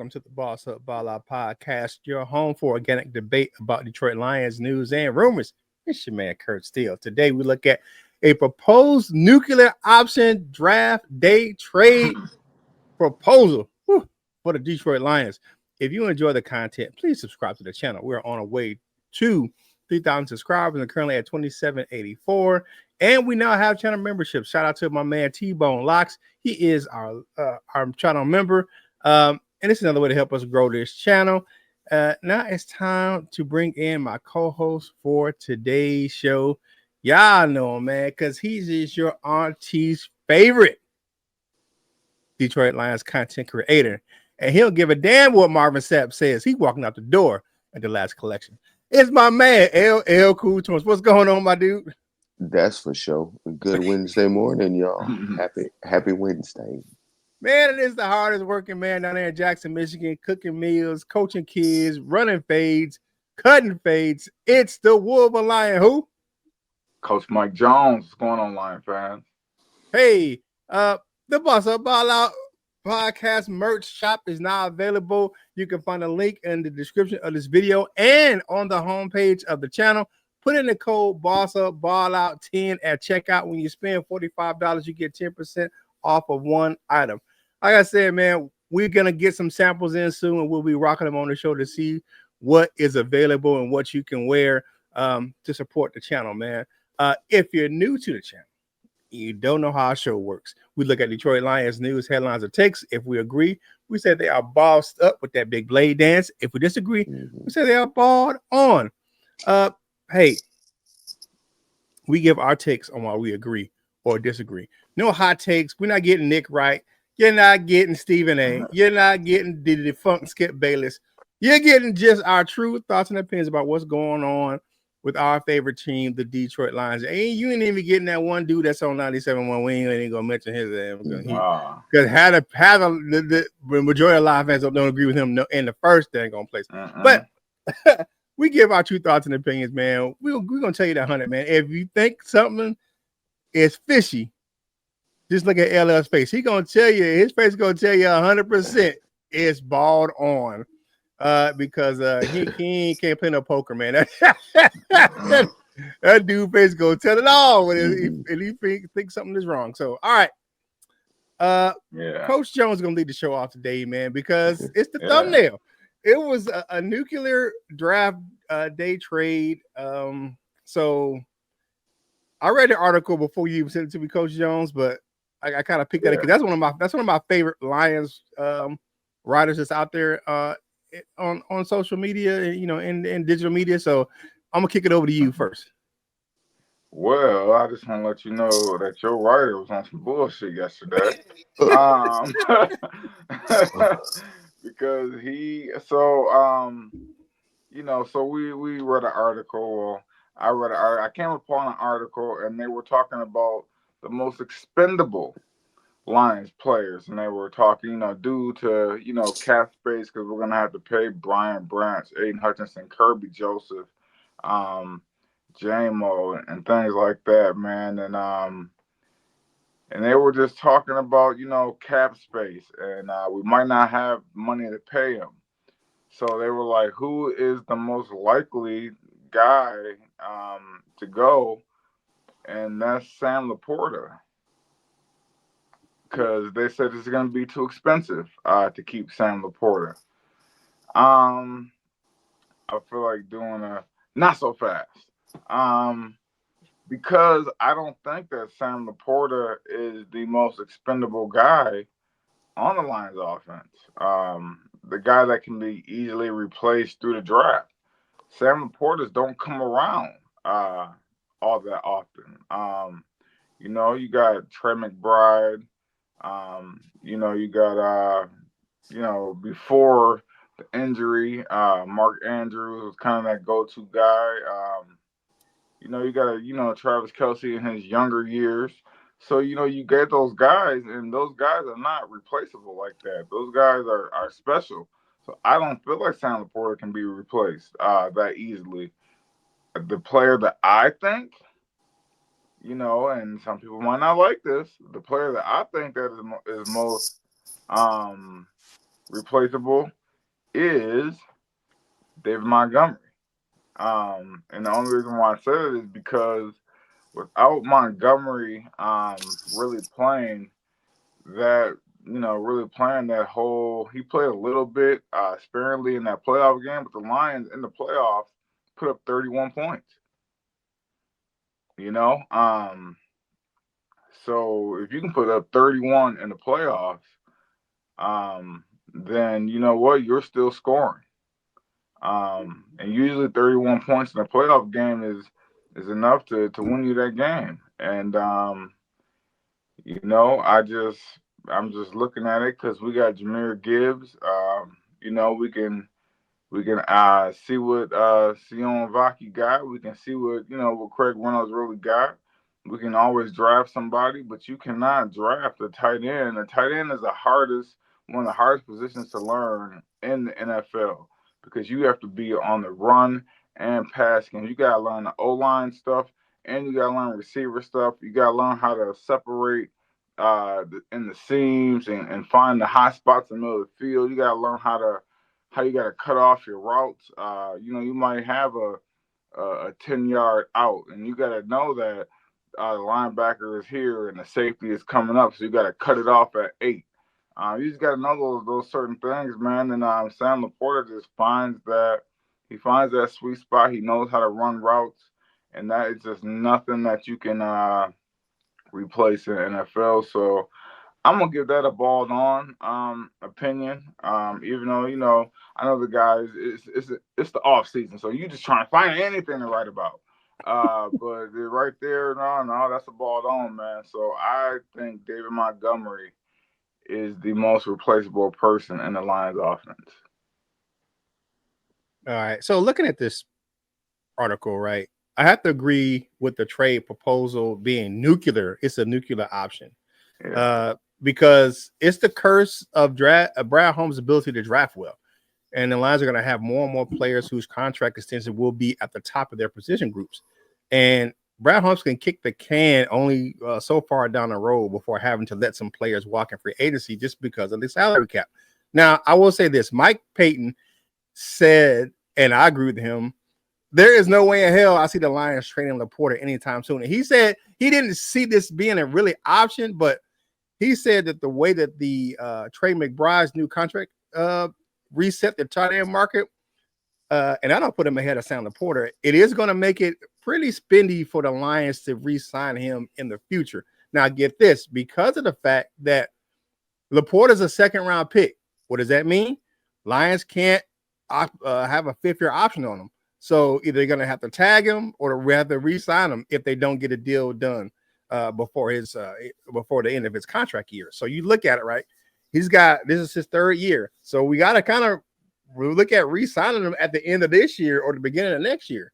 welcome to the Boss Up Ball Out podcast, your home for organic debate about Detroit Lions news and rumors. It's your man, Curt Steele. Today, we look at a proposed nuclear option draft day trade proposal for the Detroit Lions. If you enjoy the content, please subscribe to the channel. We're on our way to 3,000 subscribers and currently at 2,784. And we now have channel membership. Shout out to my man T-Bone Locks. He is our channel member. And it's another way to help us grow this channel. Now it's time to bring in my co-host for today's show. Y'all know him, man, because he's just your auntie's favorite Detroit Lions content creator. And he'll give a damn what Marvin Sapp says. He's walking out the door at the last collection. It's my man, LL Cool Toons. What's going on, my dude? That's for sure. Good Wednesday morning, y'all. Happy Wednesday. Man, it is the hardest working man down there in Jackson, Michigan, cooking meals, coaching kids, running fades, cutting fades. It's the Wolf of Lion who? Coach Mike Jones. What's going on, Lion fans? Hey, the Boss Up Ball Out podcast merch shop is now available. You can find a link in the description of this video and on the homepage of the channel. Put in the code Boss Up Ball Out 10 at checkout. When you spend $45, you get 10% off of one item. Like I said, man, we're gonna get some samples in soon, and we'll be rocking them on the show to see what is available and what you can wear to support the channel, man. If you're new to the channel, you don't know how our show works. We look at Detroit Lions news, headlines, or takes. If we agree, we say they are bossed up with that big blade dance. If we disagree, we say they are balled on. Hey, we give our takes on why we agree or disagree. No hot takes. We're not getting Nick Wright. You're not getting Stephen A. You're not getting the defunct Skip Bayless. You're getting just our true thoughts and opinions about what's going on with our favorite team, the Detroit Lions. And you ain't even getting that one dude that's on 97.1. We ain't gonna mention his name because the majority of Lions fans don't agree with him in the first dang on place. But we give our true thoughts and opinions, man. We're gonna tell you that 100, man. If you think something is fishy, just look at LL's face. He gonna tell you, his face gonna tell you 100% it's balled on. Because he can't play no poker, man. That dude face gonna tell it all when he thinks something is wrong. So, all right. Coach Jones is gonna lead the show off today, man, because it's the thumbnail. It was a nuclear draft day trade. So I read the article before you sent it to me, Coach Jones, but I kind of picked that up because that's one of my favorite Lions writers that's out there on social media, in digital media. So I'm gonna kick it over to you first. Well, I just want to let you know that your writer was on some bullshit yesterday. Because we read an article. I read an article. I came upon an article, and they were talking about the most expendable Lions players, and they were talking, due to, cap space, because we're going to have to pay Brian Branch, Aiden Hutchinson, Kirby Joseph, J-Mo, and things like that, man. And they were just talking about, cap space, and we might not have money to pay him. So they were like, who is the most likely guy to go? And that's Sam Laporta. Because they said it's going to be too expensive to keep Sam Laporta. I feel like doing a not so fast. Because I don't think that Sam Laporta is the most expendable guy on the Lions offense. The guy that can be easily replaced through the draft. Sam Laportas don't come around all that often. You got Trey McBride. You got, before the injury, Mark Andrews was kind of that go-to guy. You got, Travis Kelce in his younger years. So, you get those guys, and those guys are not replaceable like that. Those guys are special. So I don't feel like Sam Laporta can be replaced that easily. The player that I think, and some people might not like this, the player that I think that is most replaceable is David Montgomery. And the only reason why I said it is because without Montgomery really playing really playing that whole, he played a little bit sparingly in that playoff game, but the Lions in the playoffs put up 31 points. So if you can put up 31 in the playoffs, then you know what, you're still scoring. And usually 31 points in a playoff game is enough to win you that game. And I'm just looking at it because we got Jahmyr Gibbs. We can see what Sion Vaki got. We can see what Craig Reynolds really got. We can always draft somebody, but you cannot draft a tight end. A tight end is one of the hardest positions to learn in the NFL because you have to be on the run and pass game. You gotta learn the O-line stuff and you gotta learn receiver stuff. You gotta learn how to separate in the seams and find the hot spots in the middle of the field. You gotta learn how you gotta cut off your routes. You might have a 10-yard out, and you gotta know that the linebacker is here and the safety is coming up, so you gotta cut it off at 8. You just gotta know those certain things, man. And Sam Laporta just finds that sweet spot. He knows how to run routes, and that is just nothing that you can replace in the NFL. So I'm gonna give that a balled on opinion. Even though I know the guys, it's the off season, so you just trying to find anything to write about. But right there, no, that's a balled on, man. So I think David Montgomery is the most replaceable person in the Lions offense. All right. So looking at this article, right, I have to agree with the trade proposal being nuclear. It's a nuclear option. Yeah. Because it's the curse of Brad Holmes' ability to draft well. And the Lions are going to have more and more players whose contract extension will be at the top of their position groups. And Brad Holmes can kick the can only so far down the road before having to let some players walk in free agency just because of the salary cap. Now, I will say this. Mike Payton said, and I agree with him, there is no way in hell I see the Lions trading Laporta anytime soon. And he said he didn't see this being a really option, but he said that the way that the Trey McBride's new contract reset the tight end market, and I don't put him ahead of Sam Laporta, it is going to make it pretty spendy for the Lions to re-sign him in the future. Now, get this, because of the fact that Laporta is a second-round pick, what does that mean? Lions can't have a fifth-year option on him. So either they're going to have to tag him or they have to re-sign him if they don't get a deal done before the end of his contract year. So you look at it, right? This is his third year. So we got to kind of look at re-signing him at the end of this year or the beginning of next year.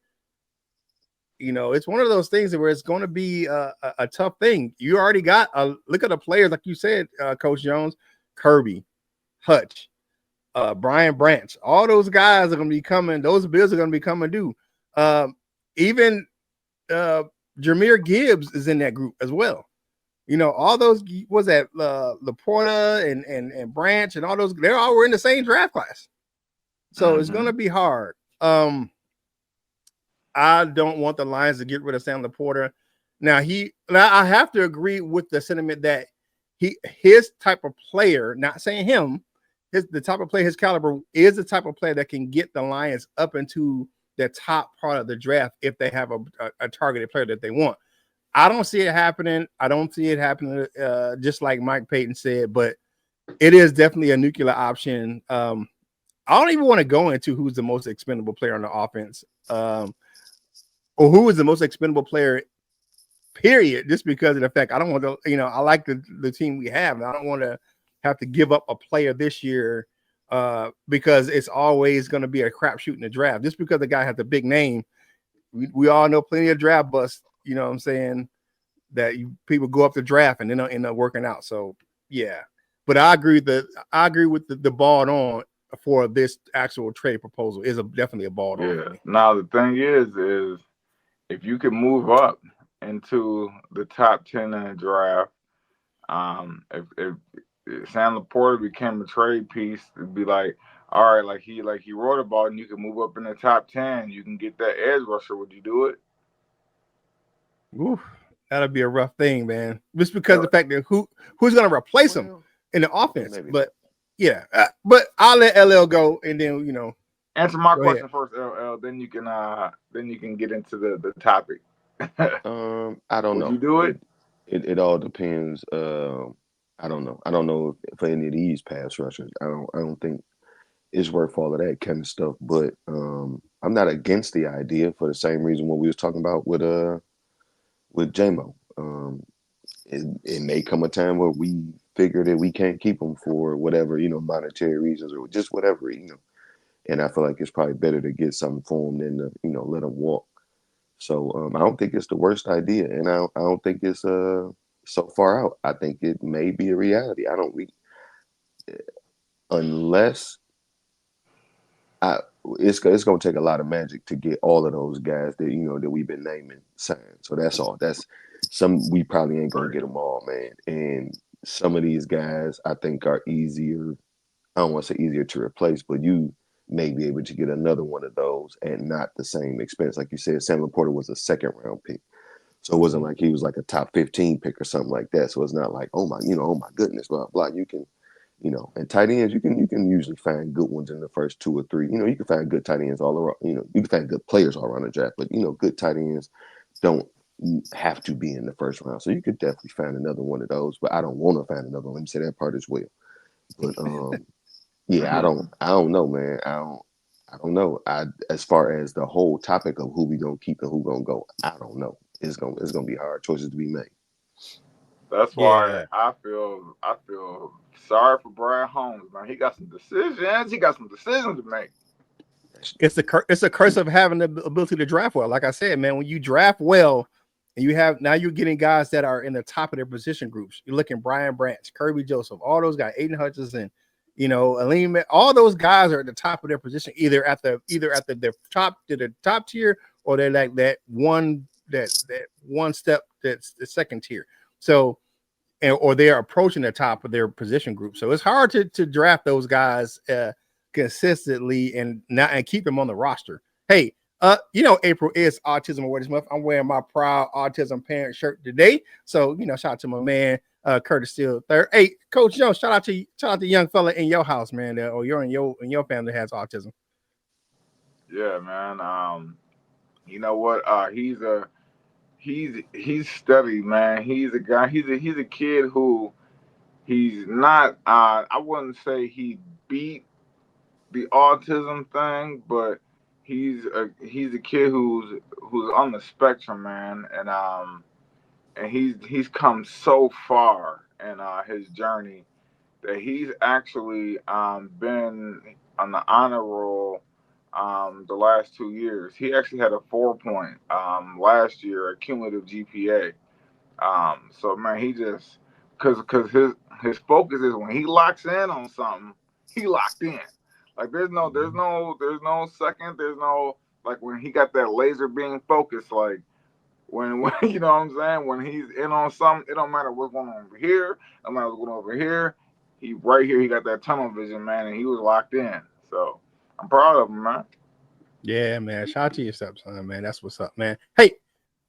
It's one of those things where it's going to be a tough thing. You already got look at the players, like you said, Coach Jones, Kirby, Hutch, Brian Branch, all those guys are going to be coming. Those bills are going to be coming due. Even Jahmyr Gibbs is in that group as well. All those was that Laporta and Branch and all those, they all were in the same draft class. So it's going to be hard. I don't want the Lions to get rid of Sam Laporta. Now I have to agree with the sentiment that his type of player, not saying him, the type of player, his caliber is the type of player that can get the Lions up into the top part of the draft if they have a targeted player that they want. I don't see it happening. I don't see it happening just like Mike Payton said, but it is definitely a nuclear option. I don't even want to go into who's the most expendable player on the offense or who is the most expendable player, period, just because of the fact I don't want to, I like the team we have. And I don't want to have to give up a player this year because it's always going to be a crapshoot in the draft. Just because the guy has a big name, we all know plenty of draft busts, you know what I'm saying, that people go up the draft and then end up working out. So, yeah. But I agree with the ball on for this actual trade proposal is definitely a ball on. Yeah. Now, the thing is if you can move up into the top 10 in the draft, Sam Laporta became a trade piece to be like, all right, like he wrote about, and you can move up in the top 10. You can get that edge rusher. Would you do it? Oof, that'll be a rough thing, man. Just because of the fact that who's going to replace him in the offense. But yeah, but I'll let LL go, and then answer my question first, LL. Then you can get into the topic. I don't know. Would you do it? It all depends. I don't know. I don't know for any of these pass rushers. I don't think it's worth all of that kind of stuff. But I'm not against the idea for the same reason what we was talking about with JMO. It may come a time where we figure that we can't keep him for whatever, monetary reasons or just whatever, And I feel like it's probably better to get something for him than to, let him walk. So I don't think it's the worst idea, and I don't think it's so far out. I think it may be a reality. Unless it's going to take a lot of magic to get all of those guys that that we've been naming signed. So that's all. We probably ain't gonna get them all, man. And some of these guys I think are easier. I don't want to say easier to replace, but you may be able to get another one of those and not the same expense. Like you said, Sam Laporta was a second-round pick. So it wasn't like he was like a top 15 pick or something like that. So it's not like, oh my goodness, blah, blah. You can, and tight ends, you can usually find good ones in the first 2 or 3. You can find good tight ends all around, you can find good players all around the draft, but good tight ends don't have to be in the first round. So you could definitely find another one of those, but I don't want to find another one. Let me say that part as well. But yeah, I don't know, man. I don't know. As far as the whole topic of who we gonna keep and who gonna go, I don't know. It's gonna be hard choices to be made. That's why I feel sorry for Brad Holmes, man. He got some decisions. He got some decisions to make. It's a curse of having the ability to draft well. Like I said, man, when you draft well, and you're getting guys that are in the top of their position groups. You're looking Brian Branch, Kirby Joseph, all those guys, Aiden Hutchinson, Aleem, all those guys are at the top of their position, either at the top to the top tier, or they're like that one step that's the second tier. So, or they're approaching the top of their position group. So it's hard to draft those guys consistently and keep them on the roster. Hey, April is Autism Awareness Month. I'm wearing my proud autism parent shirt today. So, shout out to my man, Curtis Steele III. Hey, Coach Jones, shout out to the young fella in your house, man, or you're in your family has autism. Yeah, man. You know what? He's steady, man. He's a guy. He's a kid who he's not. I wouldn't say he beat the autism thing, but he's a kid who's on the spectrum, man, and he's come so far in his journey that he's actually been on the honor roll the last 2 years. He actually had a 4 point last year, a cumulative GPA. So man, he just because his focus is when he locks in on something, he locked in. Like there's no second, there's no like when he got that laser beam focus, like when you know what I'm saying, when he's in on something, it don't matter what's going on over here, no matter what's going on over here. He right here, he got that tunnel vision, man, and he was locked in. So I'm proud of him, man. Yeah, man. Shout out to your stepson, man. That's what's up, man. Hey,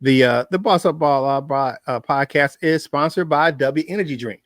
the Boss Up Ball podcast is sponsored by Dubby Energy Drink.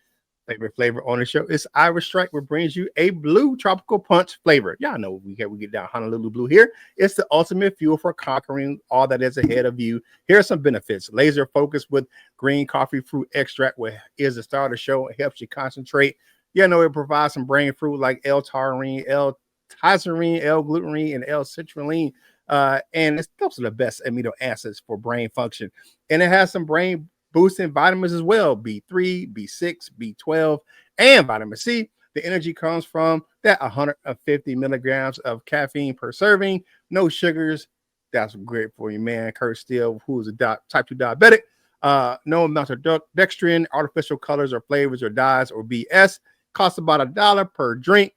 Favorite flavor on the show is Irish Strike, which brings you a blue tropical punch flavor. Y'all know we get down Honolulu Blue here. It's the ultimate fuel for conquering all that is ahead of you. Here are some benefits. Laser focus with green coffee fruit extract, which is the star of the show. It helps you concentrate. It provides some brain fruit like L-taurine, L-tyrosine, L-glutamine, and L-citrulline. And it's those are the best amino acids for brain function. And it has some brain boosting vitamins as well, B3, B6, B12, and vitamin C. The energy comes from that 150 milligrams of caffeine per serving, no sugars. That's great for you, man. Curt Steele, who is a type 2 diabetic. No maltodextrin, artificial colors or flavors or dyes or BS. Costs about $1 per drink.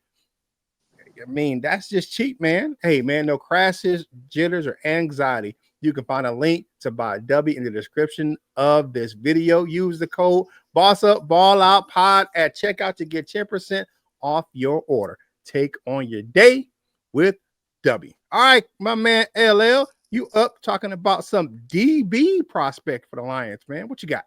I mean, that's just cheap, man. Hey, man, no crashes, jitters, or anxiety. You can find a link to buy Dubby in the description of this video. Use the code BossUpBallOutPod at checkout to get 10% off your order. Take on your day with Dubby. All right, my man LL, you up talking about some DB prospect for the Lions, man. What you got?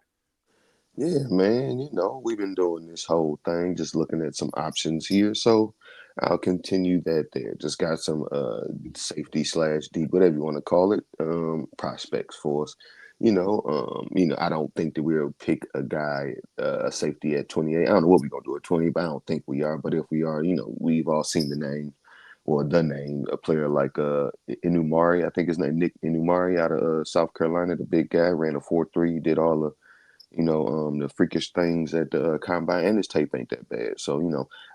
Yeah, man, we've been doing this whole thing, just looking at some options here. So I'll continue that there. Just got some safety slash deep, whatever you want to call it, prospects for us. I don't think that we'll pick a guy, a safety at 28. I don't know what we're gonna do at 20, but I don't think we are. But if we are, we've all seen the name or the name, a player like Inumari, I think his name Nick Inumari out of South Carolina, the big guy, ran a 4.3, did all the freakish things at the combine, and his tape ain't that bad. So,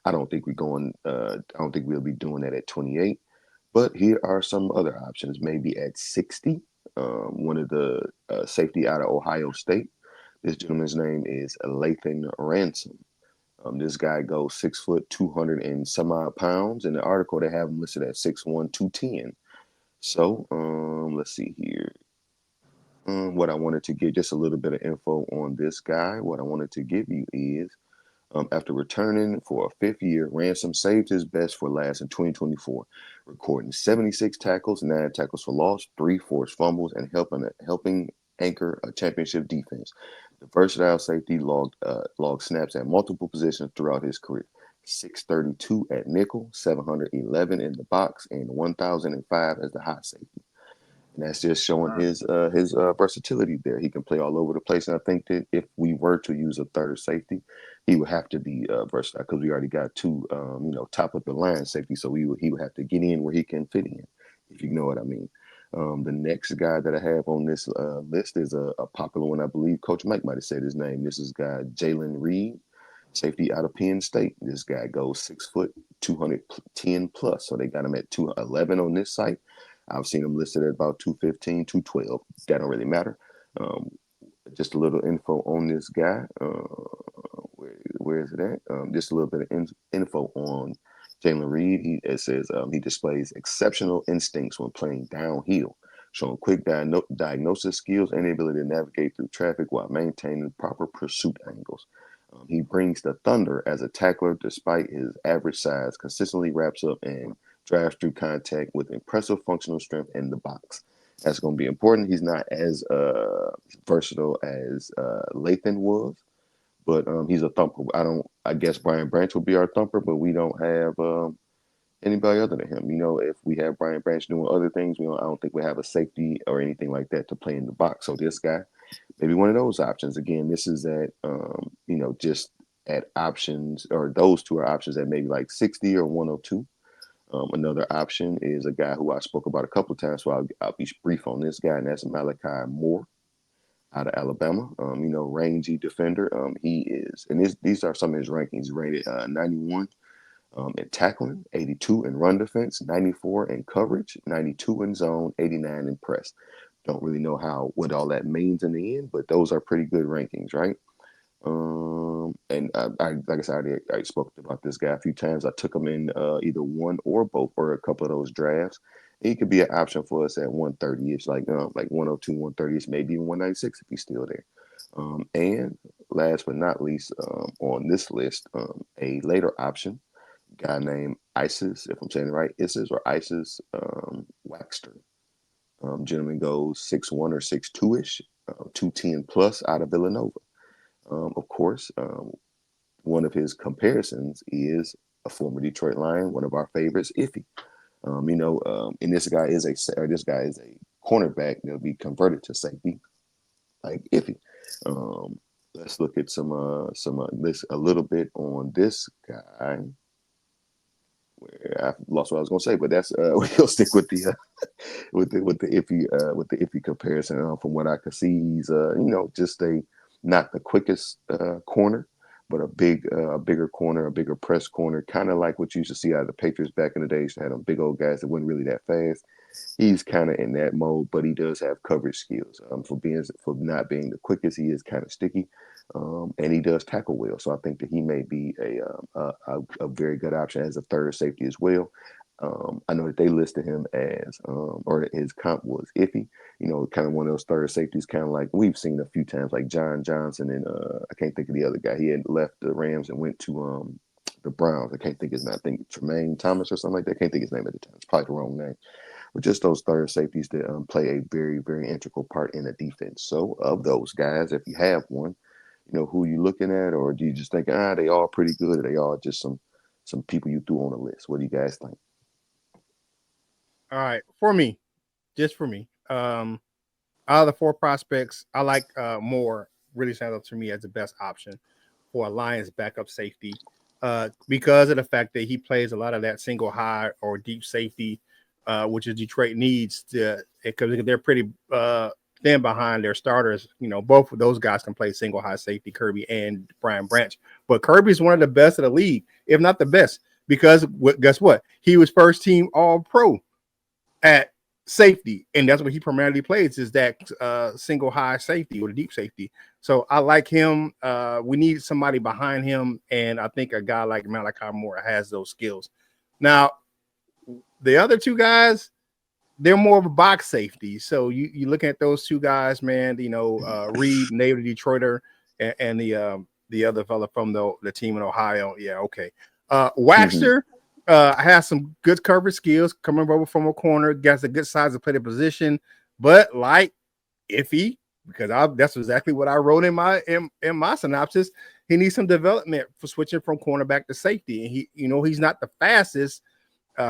I don't think I don't think we'll be doing that at 28. But here are some other options, maybe at 60. One of the safety out of Ohio State. This gentleman's name is Lathan Ransom. This guy goes 6 foot, 200 and some odd pounds. In the article, they have him listed at 6'1", 210. So, let's see here. What I wanted to get just a little bit of info on this guy. What I wanted to give you is, after returning for a fifth year, Ransom saved his best for last in 2024, recording 76 tackles, 9 tackles for loss, 3 forced fumbles, and helping anchor a championship defense. The versatile safety logged snaps at multiple positions throughout his career. 632 at nickel, 711 in the box, and 1005 as the hot safety. And that's just showing his versatility there. He can play all over the place. And I think that if we were to use a third safety, he would have to be versatile because we already got 2, top of the line safety. So he would have to get in where he can fit in, if you know what I mean. The next guy that I have on this list is a popular one. I believe Coach Mike might have said his name. This is guy Jalen Reed, safety out of Penn State. This guy goes 6 foot, 210 plus. So they got him at 211 on this site. I've seen him listed at about 215, 212. That don't really matter. Just a little info on this guy. Where is it at? Just a little bit of info on Jalen Reed. It says he displays exceptional instincts when playing downhill, showing quick diagnosis skills and the ability to navigate through traffic while maintaining proper pursuit angles. He brings the thunder as a tackler despite his average size, consistently wraps up and drives through contact with impressive functional strength in the box. That's going to be important. He's not as versatile as Lathan was, but he's a thumper. I guess Brian Branch will be our thumper, but we don't have anybody other than him. If we have Brian Branch doing other things, I don't think we have a safety or anything like that to play in the box. So this guy, maybe one of those options. Again, this is at just at options, or those two are options at maybe like 60 or 102. Another option is a guy who I spoke about a couple of times, so I'll be brief on this guy, and that's Malachi Moore out of Alabama. Rangy defender. He is, and these are some of his rankings. Rated 91 in tackling, 82 in run defense, 94 in coverage, 92 in zone, 89 in press. Don't really know what all that means in the end, but those are pretty good rankings, right? And I like I said, I spoke about this guy a few times. I took him in either one or both or a couple of those drafts. He could be an option for us at 130-ish, like 102, 130-ish, maybe even 196 if he's still there. And last but not least, on this list, a later option, guy named Isis, if I'm saying it right, Isis Waxter. Gentleman goes 6'1 or 6'2-ish, 210 plus out of Villanova. Of course, one of his comparisons is a former Detroit Lion, one of our favorites, Iffy. And this guy is a cornerback that'll be converted to safety, like Iffy. Let's look at some a little bit on this guy. Where I lost what I was going to say, but that's we'll stick with the with the Iffy comparison. From what I could see, he's just not the quickest corner, but a bigger corner, a bigger press corner, kind of like what you used to see out of the Patriots back in the days. They had them big old guys that weren't really that fast. He's kind of in that mode, but he does have coverage skills. For not being the quickest, he is kind of sticky, and he does tackle well. So I think that he may be a very good option as a third safety as well. I know that they listed him as, or his comp was iffy. Kind of one of those third safeties, kind of like we've seen a few times, like John Johnson and I can't think of the other guy. He had left the Rams and went to the Browns. I can't think his name. I think Tremaine Thomas or something like that. I can't think his name at the time. It's probably the wrong name. But just those third safeties that play a very, very integral part in the defense. So of those guys, if you have one, who you looking at, or do you just think, they all pretty good, or they all just some people you threw on the list? What do you guys think? All right, just for me, out of the 4 prospects, I like Moore. Really stands out to me as the best option for a Lions backup safety because of the fact that he plays a lot of that single high or deep safety, which is Detroit needs to, because they're pretty thin behind their starters. Both of those guys can play single high safety, Kirby and Brian Branch. But Kirby's one of the best of the league, if not the best, because guess what? He was first team All Pro at safety, and that's what he primarily plays, is that single high safety or the deep safety. So I like him. We need somebody behind him, and I think a guy like Malachi Moore has those skills. Now, the other 2 guys, they're more of a box safety. So you looking at those 2 guys, man. Reed, native Detroiter, and the other fella from the team in Ohio. Yeah, okay. Waxter. Has some good coverage skills, coming over from a corner, gets a good size to play the position, but like iffy, because that's exactly what I wrote in my synopsis. He needs some development for switching from cornerback to safety, and he's not the fastest.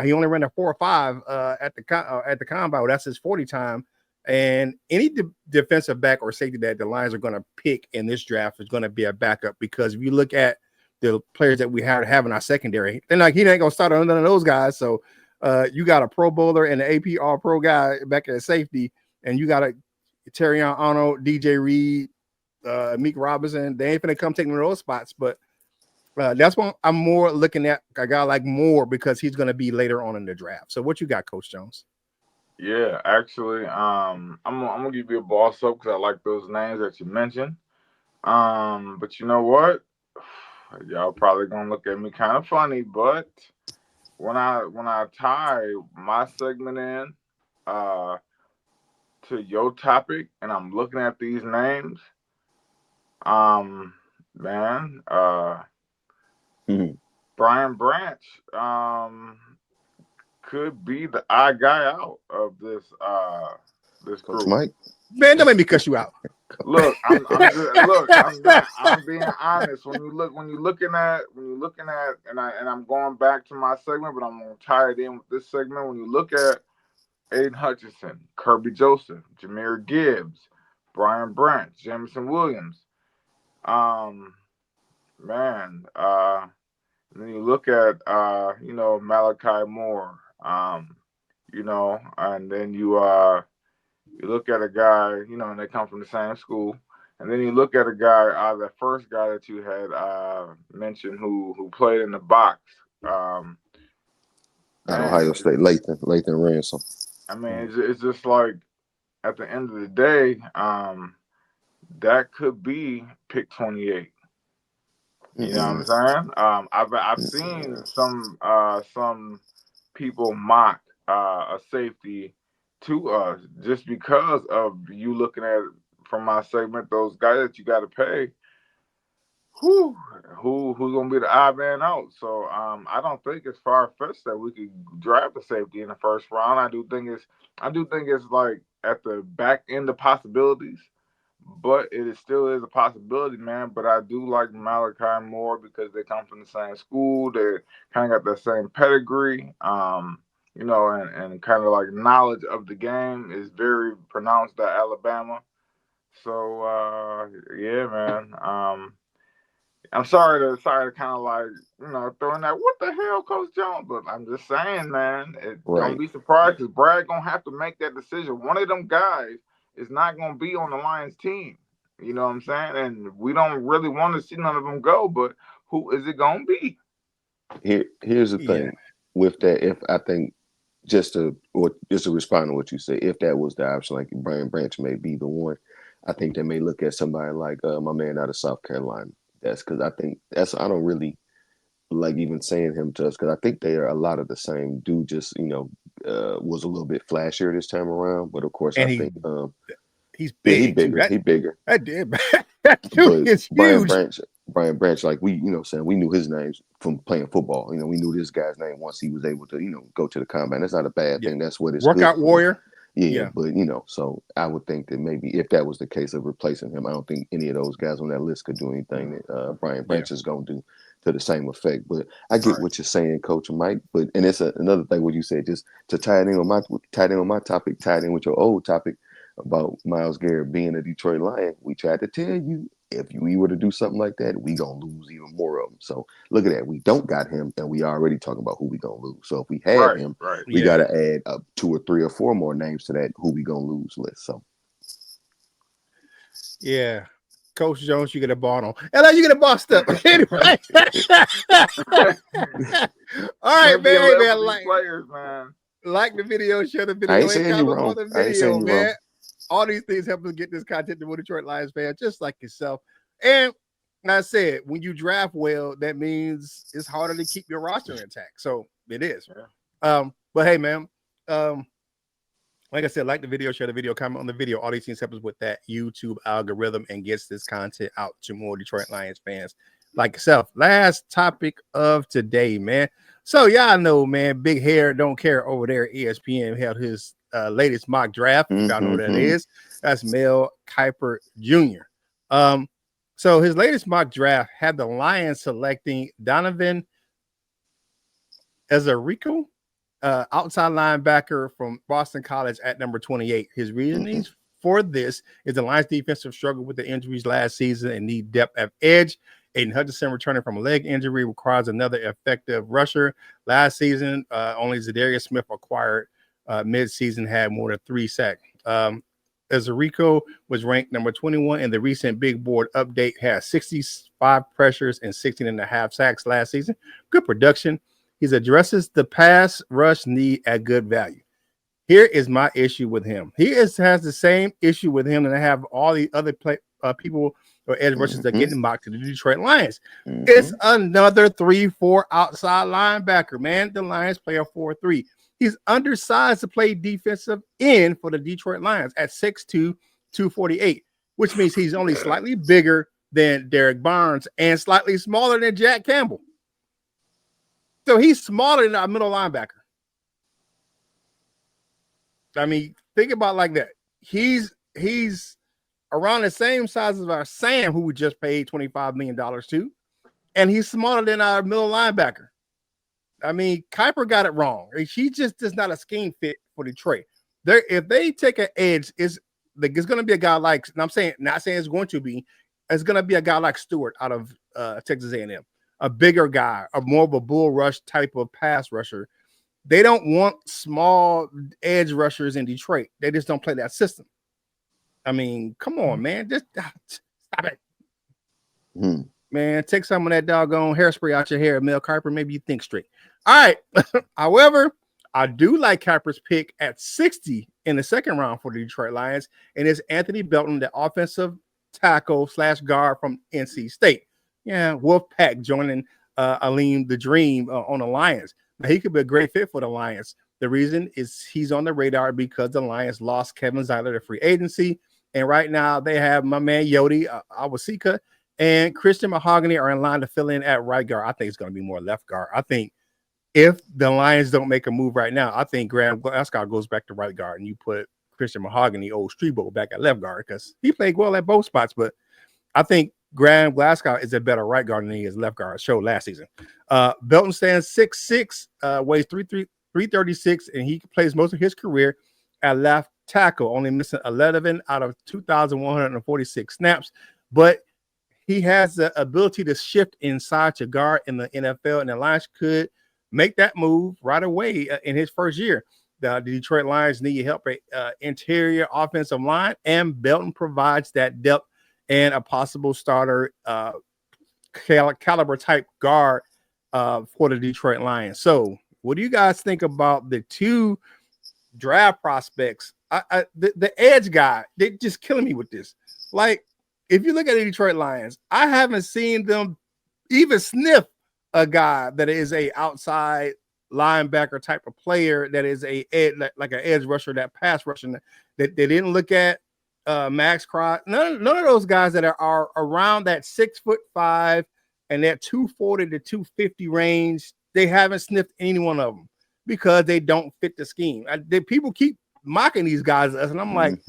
He only ran a 4.5 at the combine. That's his 40 time. And any defensive back or safety that the Lions are going to pick in this draft is going to be a backup, because if you look at the players that we have in our secondary, then like he ain't gonna start on none of those guys. So you got a Pro Bowler and an AP All Pro guy back at safety, and you got a Terry Arnold, DJ Reed, Meek Robinson. They ain't gonna come take one of those spots, but that's why I'm more looking at a guy like Moore, because he's gonna be later on in the draft. So what you got, Coach Jones? Yeah, actually, I'm gonna give you a boss up because I like those names that you mentioned. But you know what? Y'all probably gonna look at me kind of funny, but when I tie my segment in to your topic, and I'm looking at these names, man, Brian Branch could be the odd guy out of this Coach group. Mike, Man, don't make me cuss you out. Look, I'm being honest. When you're looking at, and I'm going back to my segment, but I'm gonna tie it in with this segment. When you look at Aiden Hutchinson, Kirby Joseph, Jahmyr Gibbs, Brian Branch, Jameson Williams, man, then you look at Malachi Moore, and then you look at a guy, and they come from the same school. And then you look at a guy, the first guy that you had mentioned who played in the box. at Ohio State, Lathan Ransom. I mean, it's just like, at the end of the day, that could be pick 28. You know what I'm saying? I've seen some people mock a safety to us just because of you looking at, from my segment, those guys that you got to pay. Who's gonna be the odd man out? So I don't think it's far fetched that we could draft a safety in the first round. I do think it's like at the back end of possibilities, but still is a possibility, man. But I do like Malachi Moore because they come from the same school. They kind of got that same pedigree. And kind of like knowledge of the game is very pronounced at Alabama. So yeah, man. I'm sorry to kind of like throwing that what the hell, Coach Jones, but I'm just saying, man. Don't be surprised because Brad gonna have to make that decision. One of them guys is not gonna be on the Lions team. You know what I'm saying? And we don't really want to see none of them go, but who is it gonna be? Here's the thing with that. If I think just to respond to what you say, if that was the option, like Brian Branch may be the one, I think they may look at somebody like my man out of South Carolina. That's because I think I don't really like even saying him to us, because I think they are a lot of the same. Dude just, was a little bit flashier this time around. But of course, And I think he's yeah, he big too. bigger. He bigger. That dude But is huge. Brian Branch, like we, saying we knew his names from playing football. We knew this guy's name once he was able to, go to the combine. That's not a bad thing. That's what it's Workout good for. warrior. Yeah, but so I would think that maybe if that was the case of replacing him, I don't think any of those guys on that list could do anything that Brian Branch is going to do to the same effect. But I get what you're saying, Coach Mike. But and it's another thing what you said, just to tie it in on my topic, tied in with your old topic about Myles Garrett being a Detroit Lion. We tried to tell you, if we were to do something like that, we gonna lose even more of them. So look at that. We don't got him, and we already talking about who we gonna lose. So if we had him, we gotta add 2 or 3 or 4 more names to that who we gonna lose list. So yeah, Coach Jones, you get a ball on. LA, you get a bossed up. Anyway, all right, man. Like players, man. Like the video, share the video. I ain't saying you wrong. I ain't saying you wrong. All these things help us get this content to Detroit Lions fans, just like yourself. And like I said, when you draft well, that means it's harder to keep your roster intact. So it is. But hey, man, like I said, like the video, share the video, comment on the video. All these things help us with that YouTube algorithm and gets this content out to more Detroit Lions fans like yourself. Last topic of today, man. So y'all know, man, big hair don't care over there. ESPN held his latest mock draft. Y'all know what that is. That's Mel Kiper Jr. So his latest mock draft had the Lions selecting Donovan Ezerico, outside linebacker from Boston College at number 28. His reasonings for this is the Lions defensive struggle with the injuries last season and need depth at edge. Aiden Hutchinson returning from a leg injury requires another effective rusher. Last season, only Zadarius Smith acquired mid-season had more than 3 sacks. Ezerico was ranked number 21 in the recent big board update, had 65 pressures and 16.5 sacks last season. Good production. He addresses the pass rush need at good value. Here is my issue with him. He has the same issue with him that I have all the other people or edge rushers that are getting mocked to the Detroit Lions. It's another 3-4 outside linebacker, man. The Lions play a 4-3. He's undersized to play defensive end for the Detroit Lions at 6'2", 248, which means he's only slightly bigger than Derek Barnes and slightly smaller than Jack Campbell. So he's smaller than our middle linebacker. I mean, think about it like that. He's around the same size as our Sam, who we just paid $25 million to, and he's smaller than our middle linebacker. I mean, Kiper got it wrong. He just is not a scheme fit for Detroit. If they take an edge, it's going to be a guy like, and I'm saying, not saying it's going to be, it's going to be a guy like Stewart out of Texas A&M, a bigger guy, a more of a bull rush type of pass rusher. They don't want small edge rushers in Detroit. They just don't play that system. I mean, come on, man. Just stop it. Man, take some of that doggone hairspray out your hair, Mel Kiper. Maybe you think straight. All right. However, I do like Kiper's pick at 60 in the second round for the Detroit Lions, and it's Anthony Belton, the offensive tackle / guard from NC State. Yeah, Wolfpack joining Aleem the Dream on the Lions. Now, he could be a great fit for the Lions. The reason is he's on the radar because the Lions lost Kevin Zeiler to free agency, and right now they have my man Yodi Awasika and Christian Mahogany are in line to fill in at right guard. I think it's going to be more left guard. I think if the Lions don't make a move right now, I think Graham Glasgow goes back to right guard and you put Christian Mahogany, old Strebo, back at left guard because he played well at both spots. But I think Graham Glasgow is a better right guard than he is left guard. Showed last season. Belton stands 6'6", weighs 336, and he plays most of his career at left tackle, only missing 11 out of 2,146 snaps. But he has the ability to shift inside to guard in the NFL, and the Lions could make that move right away in his first year. The Detroit Lions need help at interior offensive line, and Belton provides that depth and a possible starter caliber type guard for the Detroit Lions. So what do you guys think about the two draft prospects? The edge guy, they're just killing me with this. Like, if you look at the Detroit Lions, I haven't seen them even sniff a guy that is a outside linebacker type of player that is like an edge rusher, that pass rushing, that they didn't look at Max Crosby. None of those guys that are around that 6'5" and that 240 to 250 range. They haven't sniffed any one of them because they don't fit the scheme. People keep mocking these guys, and I'm like,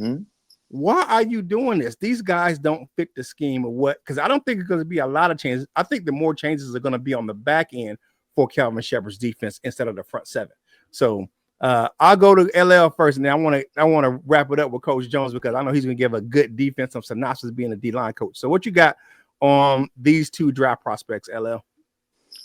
why are you doing this? These guys don't fit the scheme of what, because I don't think it's going to be a lot of changes. I think the more changes are going to be on the back end for Calvin Shepard's defense instead of the front seven. So I'll go to LL first, and then I want to wrap it up with Coach Jones because I know he's going to give a good defensive synopsis being a D-line coach. So what you got on these two draft prospects, LL?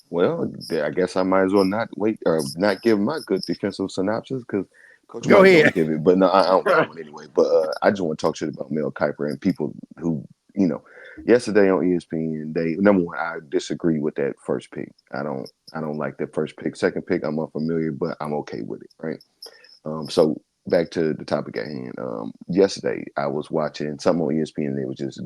Well, I guess I might as well not wait or not give my good defensive synopsis because Coach Go Mike ahead. don't give it. But no, I don't got one anyway. But I just want to talk shit about Mel Kiper and people who, yesterday on ESPN, number one, I disagree with that first pick. I don't like that first pick. Second pick, I'm unfamiliar, but I'm okay with it, right? So back to the topic at hand. Yesterday, I was watching something on ESPN, and they was just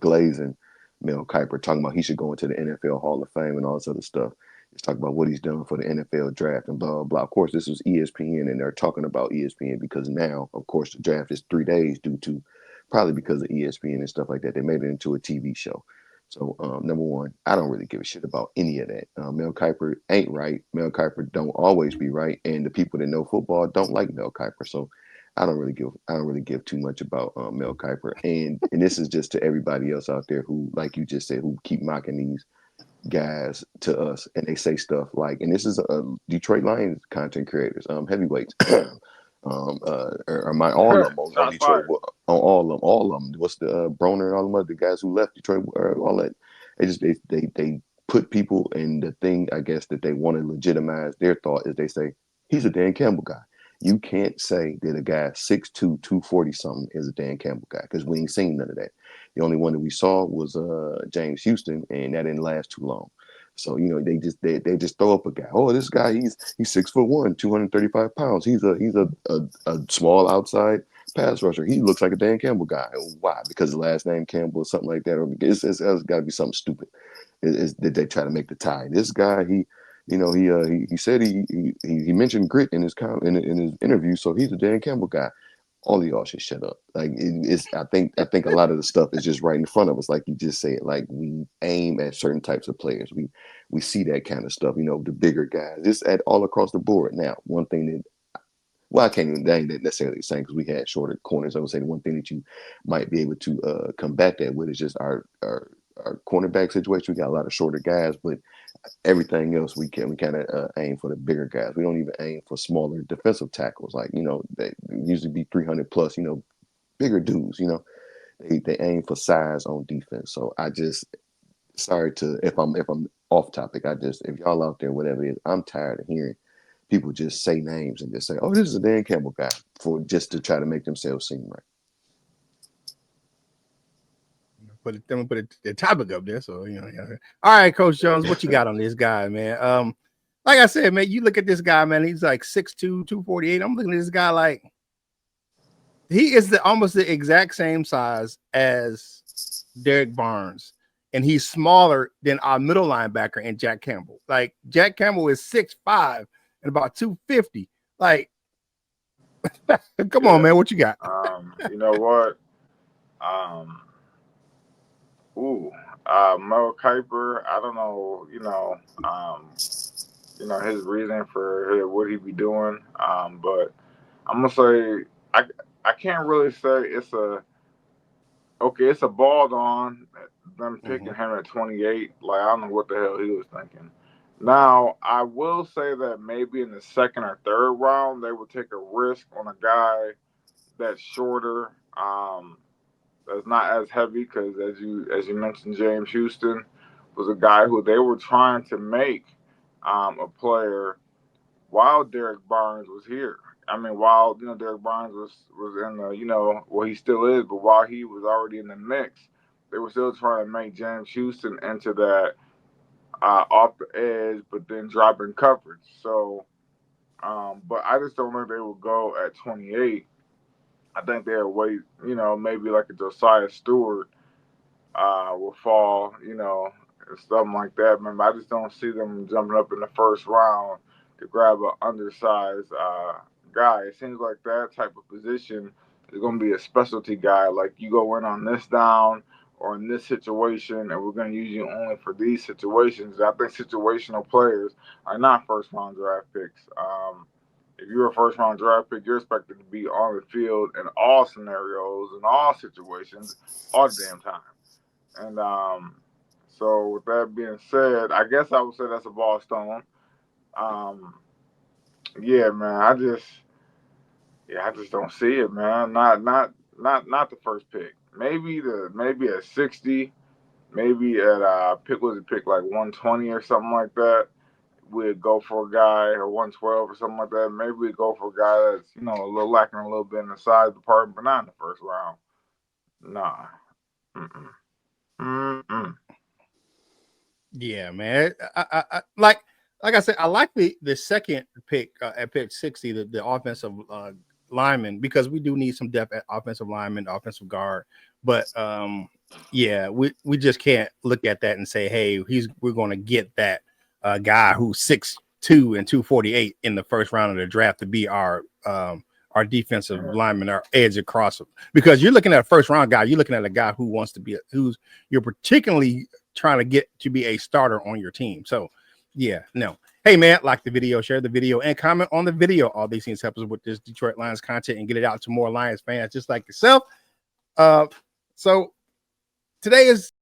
glazing Mel Kiper, talking about he should go into the NFL Hall of Fame and all this other stuff. He's talking about what he's done for the NFL draft and blah, blah, blah. Of course, this was ESPN, and they're talking about ESPN because now, of course, the draft is 3 days due to probably because of ESPN and stuff like that. They made it into a TV show. So, number one, I don't really give a shit about any of that. Mel Kiper ain't right. Mel Kiper don't always be right, and the people that know football don't like Mel Kiper. So, I don't really give too much about Mel Kiper, and this is just to everybody else out there who, like you just said, who keep mocking these guys to us, and they say stuff like, and this is Detroit Lions content creators, heavyweights, or my all of them on Detroit, on all of them. What's the Broner and all them other guys who left Detroit, all that. They put people in the thing, I guess, that they want to legitimize their thought is they say he's a Dan Campbell guy. You can't say that a guy 6'2", 240 something is a Dan Campbell guy because we ain't seen none of that. The only one that we saw was James Houston, and that didn't last too long. So they just throw up a guy. Oh, this guy he's 6'1", 235 pounds. He's a small outside pass rusher. He looks like a Dan Campbell guy. Why? Because the last name Campbell or something like that. Or it's got to be something stupid. Did they try to make the tie? This guy he said he mentioned grit in his interview, so he's a Dan Campbell guy. All of y'all should shut up. Like I think a lot of the stuff is just right in front of us. Like you just said, like we aim at certain types of players. We see that kind of stuff. The bigger guys. It's at all across the board. Now, one thing that I can't even that ain't necessarily the same because we had shorter corners. I would say the one thing that you might be able to combat that with is just our cornerback situation. We got a lot of shorter guys, but everything else we kind of aim for the bigger guys. We don't even aim for smaller defensive tackles. Like they usually be 300 plus. Bigger dudes. They aim for size on defense. So I just sorry to if I'm off topic. If y'all out there whatever it is, I'm tired of hearing people just say names and just say, oh, this is a Dan Campbell guy for just to try to make themselves seem right. Put the topic up there. So All right, Coach Jones, what you got on this guy, man? Like I said, man, you look at this guy, man. He's like 6'2", 248. I'm looking at this guy like he is almost the exact same size as Derek Barnes, and he's smaller than our middle linebacker and Jack Campbell. Like Jack Campbell is 6'5" and about 250. Like, come on, man, what you got? You know what? Mel Kiper, I don't know, his reason for what he be doing. But I'm gonna say I can't really say it's a ball on them picking him at 28. Like I don't know what the hell he was thinking. Now I will say that maybe in the second or third round they would take a risk on a guy that's shorter. That's not as heavy because as you mentioned, James Houston was a guy who they were trying to make a player while Derek Barnes was here. I mean, while Derek Barnes was in the he still is, but while he was already in the mix, they were still trying to make James Houston into that off the edge, but then dropping coverage. So, but I just don't think they will go at 28. I think they'll wait, maybe like a Josiah Stewart will fall, and something like that, man. I just don't see them jumping up in the first round to grab an undersized guy. It seems like that type of position is going to be a specialty guy. Like you go in on this down or in this situation, and we're going to use you only for these situations. I think situational players are not first round draft picks. If you're a first round draft pick, you're expected to be on the field in all scenarios, in all situations, all the damn time. And so, with that being said, I guess I would say that's a ball stone. Um, yeah, man, I just don't see it, man. Not the first pick. Maybe at 60, maybe at pick was it pick like 120 or something like that. We'd go for a guy or 112 or something like that. Maybe we'd go for a guy that's a little lacking a little bit in the size department, but not in the first round. Nah. Mm-mm. Mm-mm. Yeah, man. Like I said, I like the second pick at pick 60, the offensive lineman, because we do need some depth at offensive lineman, offensive guard. But yeah, we just can't look at that and say, hey, we're going to get that guy who's 6'2" and 248 in the first round of the draft to be our defensive lineman, our edge across, because you're looking at a first round guy. You're looking at a guy who wants to be who's you're particularly trying to get to be a starter on your team. So yeah, no. Hey man, like the video, share the video, and comment on the video. All these things help us with this Detroit Lions content and get it out to more Lions fans just like yourself. So today is